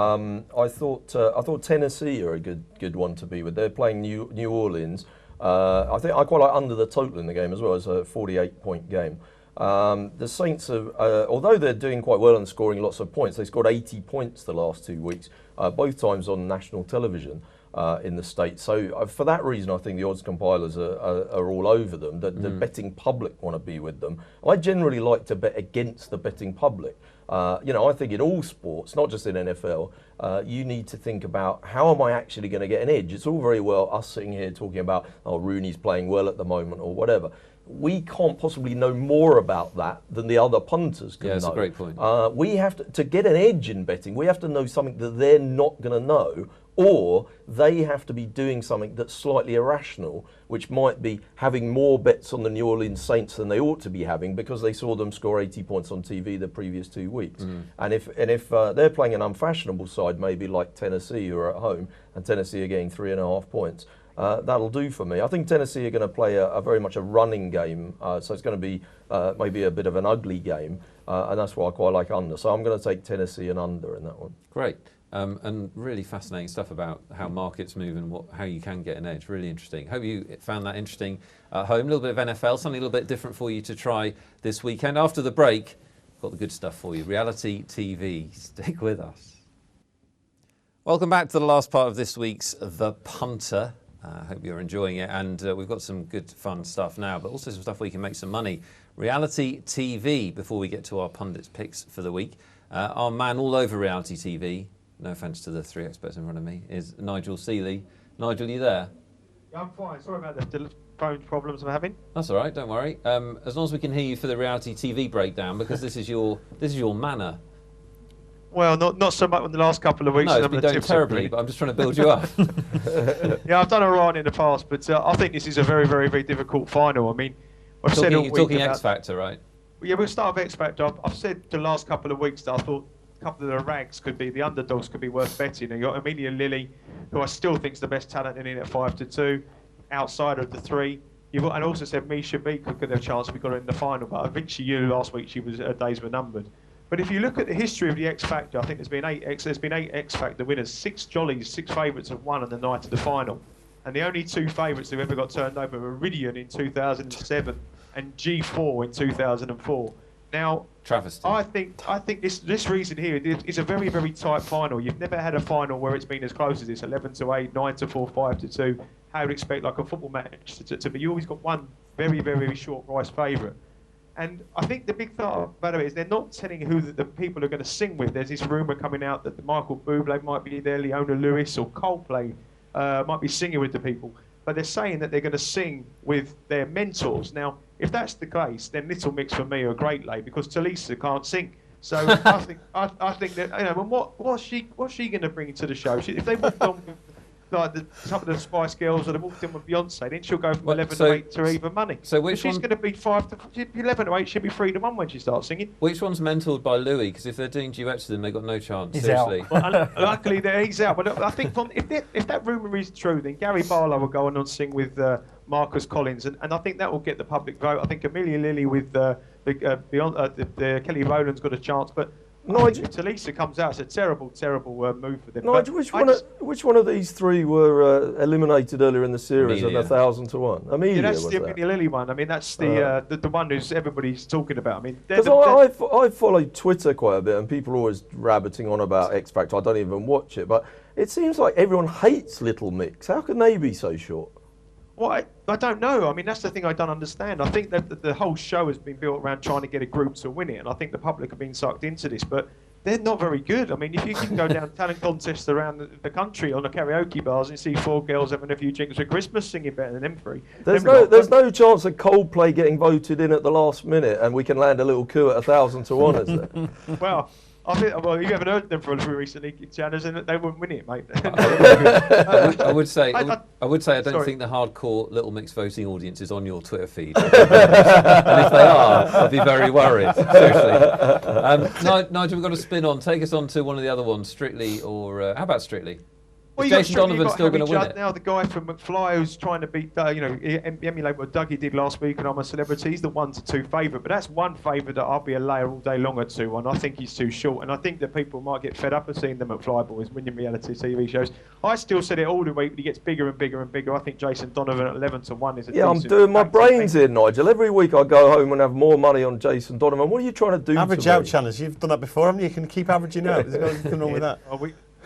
I thought Tennessee are a good one to be with. They're playing New Orleans. I think I quite like under the total in the game as well. It's a 48-point game. The Saints are, although they're doing quite well and scoring lots of points, they scored 80 points the last 2 weeks, both times on national television. in the States. So for that reason, I think the odds compilers are all over them. The betting public want to be with them. I generally like to bet against the betting public. I think in all sports, not just in NFL, you need to think about how am I actually going to get an edge. It's all very well us sitting here talking about, oh, Rooney's playing well at the moment or whatever. We can't possibly know more about that than the other punters can know. Yeah, that's a great point. We have to get an edge in betting, we have to know something that they're not going to know, or they have to be doing something that's slightly irrational, which might be having more bets on the New Orleans Saints than they ought to be having because they saw them score 80 points on TV the previous 2 weeks. And if they're playing an unfashionable side, maybe like Tennessee, who are at home, and Tennessee are getting 3.5 points, that'll do for me. I think Tennessee are going to play a very much a running game, so it's going to be maybe a bit of an ugly game, and that's why I quite like under. So I'm going to take Tennessee and under in that one. Great. And really fascinating stuff about how markets move and how you can get an edge. Really interesting. Hope you found that interesting at home. A little bit of NFL, something a little bit different for you to try this weekend. After the break, got the good stuff for you. Reality TV. Stick with us. Welcome back to the last part of this week's The Punter. I hope you're enjoying it, and we've got some good fun stuff now, but also some stuff where you can make some money. Reality TV, before we get to our pundits' picks for the week. Our man all over reality TV, no offence to the three experts in front of me, is Nigel Seeley. Nigel, you there? Yeah, I'm fine. Sorry about the phone problems I'm having. That's all right, don't worry. As long as we can hear you for the reality TV breakdown, because this is your manner. Well, not so much in the last couple of weeks. No, it's been going terribly, but I'm just trying to build you up. Yeah, I've done all right in the past, but I think this is a very, very, very difficult final. I mean, you're talking X Factor, right? Yeah, we'll start with X Factor. I've said the last couple of weeks that I thought a couple of the rags could be, the underdogs could be worth betting. And you got Amelia Lilly, who I still think is the best talent in at 5-2, outside of the 3. And also said Misha B could get a chance. We got her in the final, but I think last week her days were numbered. But if you look at the history of the X Factor, I think there's been eight X Factor winners, 6 jollies, 6 favourites have won on the night of the final. And the only 2 favourites who ever got turned over were Iridian in 2007 and G4 in 2004. Now, travesty. I think this reason here is a very, very tight final. You've never had a final where it's been as close as this, 11-8, 9-4, 5-2. How you would expect like a football match to be. You always got one very, very, very short price favourite. And I think the big thought about it is they're not telling who the people are going to sing with. There's this rumour coming out that Michael Bublé might be there, Leona Lewis or Coldplay might be singing with the people. But they're saying that they're going to sing with their mentors. Now, if that's the case, then Little Mix for me are a great lay because Talisa can't sing. So I think that and what's she going to bring to the show? If they walked on with like some of the Spice Girls or they walked in with Beyonce, then she'll go from 11-8 to even money. So which she's going to be 11-8. She'll be 3-1 when she starts singing. Which one's mentored by Louis? Because if they're doing duets with him, they've got no chance. He's seriously. out. Well, luckily, he's out. But I think if that rumour is true, then Gary Barlow will go on and sing with Marcus Collins, and I think that will get the public vote. I think Amelia Lilly with the Kelly Rowland's got a chance, but. Nigel, if Talisa comes out, it's a terrible, terrible move for them. Nigel, which one of these 3 were eliminated earlier in the series Amelia. at 1,000-1? Amelia, that's was the that? Amelia Lilly one. I mean, that's the one who's everybody's talking about. I mean, because I follow Twitter quite a bit, and people are always rabbiting on about X Factor. I don't even watch it, but it seems like everyone hates Little Mix. How can they be so short? Well, I don't know. I mean, that's the thing I don't understand. I think that the whole show has been built around trying to get a group to win it, and I think the public have been sucked into this, but they're not very good. I mean, if you can go down talent contests around the country on the karaoke bars and see 4 girls having a few drinks for Christmas singing better than them 3. There's no chance of Coldplay getting voted in at the last minute, and we can land a little coup at 1,000-1, is there? Well, I think, you haven't heard them for recently, Channers, and they wouldn't win it, mate. I would say I don't think the hardcore Little Mix voting audience is on your Twitter feed. And if they are, I'd be very worried. Seriously. Nigel, we've got a spin on. Take us on to one of the other ones, Strictly, or how about Strictly? Well, Jason Donovan's still going to win it. Now the guy from McFly who's trying to beat, emulate what Dougie did last week, and I'm a Celebrity. He's the 1-2 favourite, but that's one favourite that I'll be a layer all day long at 2-1. I think he's too short, and I think that people might get fed up of seeing the McFly boys winning reality TV shows. I still said it all the week, but he gets bigger and bigger and bigger. I think Jason Donovan at 11-1 is a I'm doing my brains in, Nigel. Every week I go home and have more money on Jason Donovan. What are you trying to do? Average out, Channers. You've done that before, haven't you? You can keep averaging out. There's nothing wrong with that.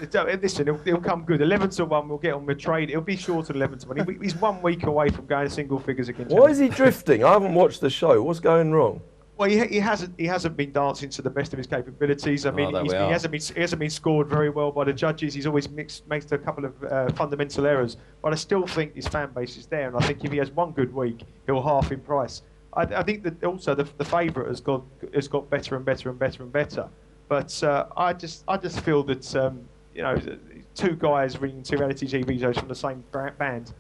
Listen, he'll come good. 11-1, we'll get on with trade. It'll be short of 11-1. He's 1 week away from going single figures against. Why is he drifting? I haven't watched the show. What's going wrong? Well, he hasn't been dancing to the best of his capabilities. I mean, he hasn't been scored very well by the judges. He's always makes a couple of fundamental errors. But I still think his fan base is there, and I think if he has one good week, he'll half in price. I think that also the favourite has got better and better and better and better. But I just feel that two guys ringing two reality TV shows from the same band.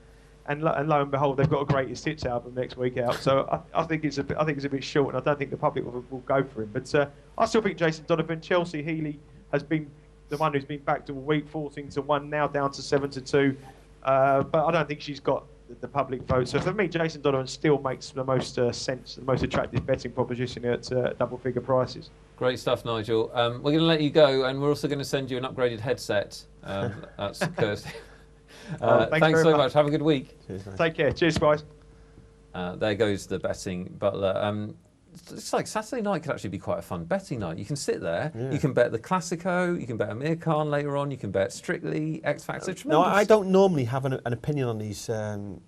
And lo and behold, they've got a greatest hits album next week out. So I think it's a bit short, and I don't think the public will go for him. But I still think Jason Donovan. Chelsea Healy has been the one who's been backed all week, 14-1, now down to 7-2. But I don't think she's got the public vote. So for me, Jason Donovan still makes the most sense, the most attractive betting proposition at double-figure prices. Great stuff, Nigel. We're going to let you go, and we're also going to send you an upgraded headset. That's Kirsty. Thanks so much. Have a good week. Cheers, Take care. Cheers, guys. There goes the betting butler. It's like Saturday night could actually be quite a fun betting night. You can sit there, you can bet the Classico, you can bet Amir Khan later on, you can bet Strictly, X Factor. No, I don't normally have an opinion on these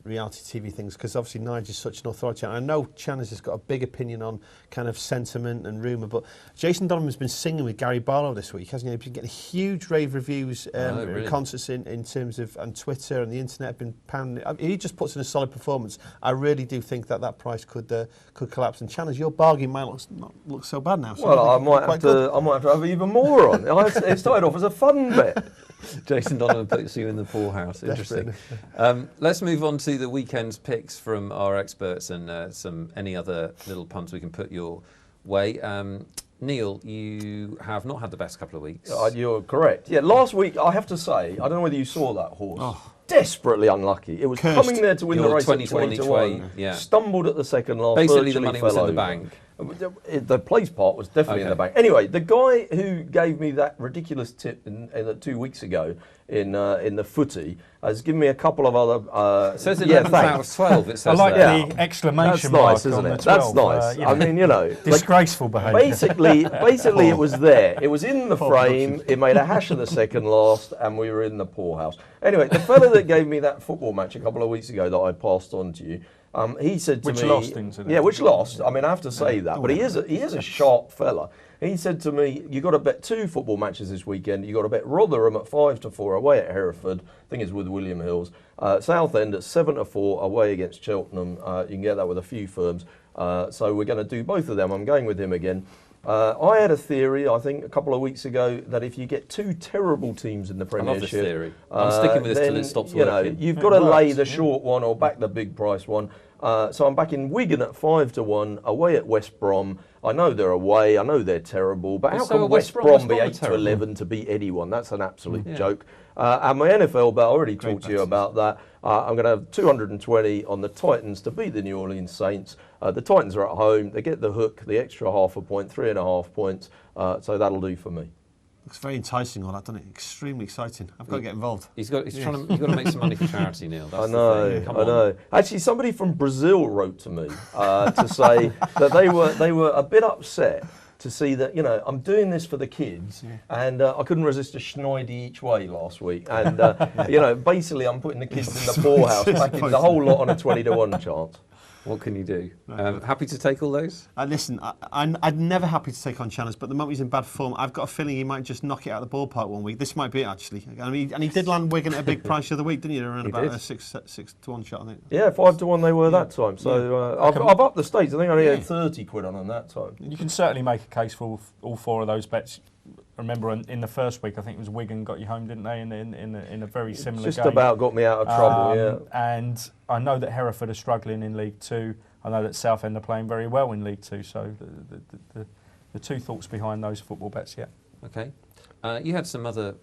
reality TV things because obviously Nigel is such an authority. I know Channers has got a big opinion on kind of sentiment and rumour, but Jason Donovan's been singing with Gary Barlow this week, hasn't he? He's been getting huge rave reviews, really? concerts in terms of, and Twitter and the internet have been pounding. He just puts in a solid performance. I really do think that price could collapse. And Channers, your bargain might not look so bad now. So well, I might have to have even more on. It started off as a fun bet. Jason Donovan puts you in the poorhouse. Interesting. Let's move on to the weekend's picks from our experts and any other little punts we can put your way. Neil, you have not had the best couple of weeks. You're correct. Yeah, last week, I have to say, I don't know whether you saw that horse. Oh. Desperately unlucky. It was coming there to win the race 20 at 20-1. Yeah. Stumbled at the second last. Basically, the money was in the bank. The place part was definitely in the bank. Anyway, the guy who gave me that ridiculous tip 2 weeks ago in the footy has given me a couple of other. It says 11 out of 12. It says I like the exclamation mark isn't on it? the 12. That's nice. I mean, disgraceful behaviour. Basically, it was there. It was in the frame. It made a hash of the second last, and we were in the poorhouse. Anyway, the fella that gave me that football match a couple of weeks ago that I passed on to you, he said to me, which lost, incidentally. Yeah, which lost. I mean, I have to say that, but he is a sharp fella. He said to me, "You got to bet 2 football matches this weekend. You got to bet Rotherham at 5-4 away at Hereford. I think it's with William Hills. Southend at 7-4 away against Cheltenham. You can get that with a few firms. So we're going to do both of them. I'm going with him again." I had a theory, I think, a couple of weeks ago that if you get 2 terrible teams in the Premiership, I love this theory. I'm sticking with this till it stops working. You've got to lay the short one or back the big price one. So I'm backing Wigan at 5-1 away at West Brom. I know they're away. I know they're terrible, but how can West Brom be 8-11 to beat anyone? That's an absolute joke. And my NFL bet, I already talked to you about that. I'm going to have 220 on the Titans to beat the New Orleans Saints. The Titans are at home. They get the hook, the extra half a point, 3.5 points. So that'll do for me. Looks very enticing, all that, doesn't it? Extremely exciting. I've got to get involved. He's got to make some money for charity, Neil. That's I know. Actually, somebody from Brazil wrote to me to say that they were a bit upset to see that, I'm doing this for the kids, and I couldn't resist a schneide each way last week. And, basically I'm putting the kids in the poorhouse, backing the whole lot on a 20-1 chance. What can you do? Happy to take all those? Listen, I'm never happy to take on Channers, but the moment he's in bad form, I've got a feeling he might just knock it out of the ballpark one week. This might be it, actually. I mean, and he did land Wigan at a big price the other week, didn't he? Around about a 6-1 shot, I think. Yeah, 5-1 they were that time. So I've upped the stakes. I think I only had 30 quid on them that time. You can certainly make a case for all 4 of those bets. Remember, in the first week, I think it was Wigan got you home, didn't they? In a very similar game. Just about got me out of trouble, yeah. And I know that Hereford are struggling in League 2. I know that Southend are playing very well in League 2. So the 2 thoughts behind those football bets, yeah. Okay. You had some other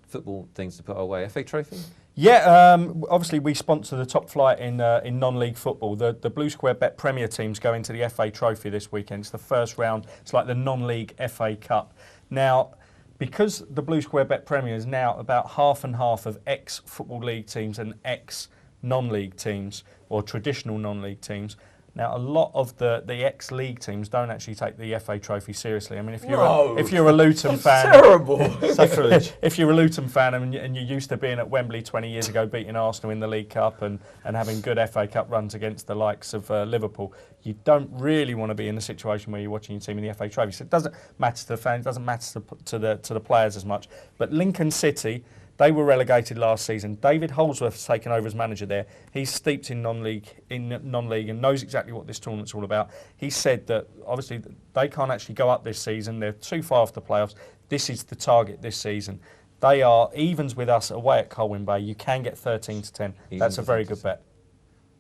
football things to put our way. FA Trophy? Yeah, obviously we sponsor the top flight in non-league football. The Blue Square Bet Premier teams go into the FA Trophy this weekend. It's the first round. It's like the non-league FA Cup. Now, because the Blue Square Bet Premier is now about half and half of ex-Football League teams and ex-non-league teams, or traditional non-league teams, Now, a lot of the ex-league teams don't actually take the FA Trophy seriously. I mean, if you're No. if you're a Luton fan, Terrible. Sacrilege. if you're a Luton fan and you're used to being at Wembley 20 years ago, beating Arsenal in the League Cup and having good FA Cup runs against the likes of Liverpool, you don't really want to be in a situation where you're watching your team in the FA Trophy. So it doesn't matter to the fans, it doesn't matter to the players as much. But Lincoln City, they were relegated last season. David Holsworth's taken over as manager there. He's steeped in non-league and knows exactly what this tournament's all about. He said that obviously they can't actually go up this season. They're too far off the playoffs. This is the target this season. They are evens with us away at Colwyn Bay. You can get 13 to 10. That's a very good bet.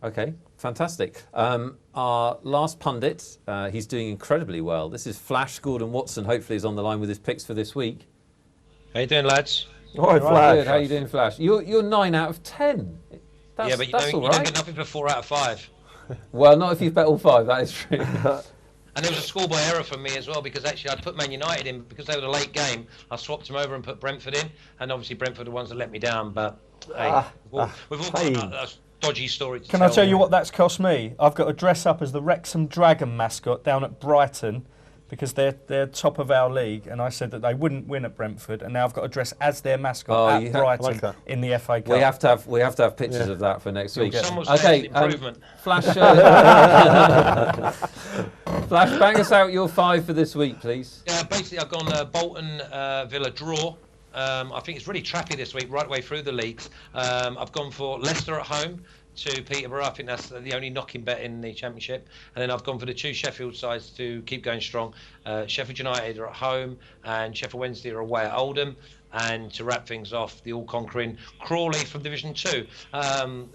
Okay, fantastic. Our last pundit, he's doing incredibly well. This is Flash Gordon Watson. Hopefully, is on the line with his picks for this week. How you doing, lads? Right, Flash. Good. How you doing, Flash? You're 9 out of 10. That's, Yeah, but that's all you right. don't get nothing for 4 out of 5. Well, not if you've bet all 5. That is true. And there was a schoolboy error from me as well, because actually I'd put Man United in because they were the late game. I swapped them over and put Brentford in, and obviously Brentford are the ones that let me down. But hey, we've all got a dodgy story to Can tell. I tell you what that's cost me? I've got to dress up as the Wrexham Dragon mascot down at Brighton because they're top of our league, and I said that they wouldn't win at Brentford, and now I've got to dress as their mascot at Brighton in the FA Cup. We have to have pictures of that for next week. Someone's Okay, improvement. Flash, Flash, bang us out your 5 for this week, please. Basically, I've gone Bolton Villa draw. I think it's really trappy this week, right the way through the leagues. I've gone for Leicester at home to Peterborough. I think that's the only knocking bet in the Championship. And then I've gone for the 2 Sheffield sides to keep going strong. Sheffield United are at home and Sheffield Wednesday are away at Oldham. And to wrap things off, the all-conquering Crawley from Division 2.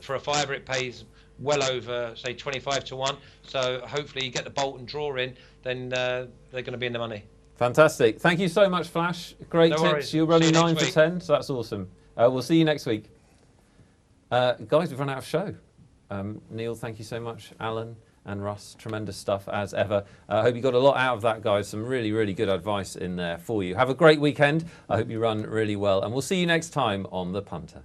For a fiver, it pays well over, say, 25 to 1. So hopefully you get the Bolton draw in, then they're going to be in the money. Fantastic. Thank you so much, Flash. Great No tips. worries. You're running See you 9 next for week. 10, so that's awesome. We'll see you next week. Guys, we've run out of show. Neil, thank you so much. Alan and Russ, tremendous stuff as ever. I hope you got a lot out of that, guys. Some really, really good advice in there for you. Have a great weekend. I hope you run really well. And we'll see you next time on The Punter.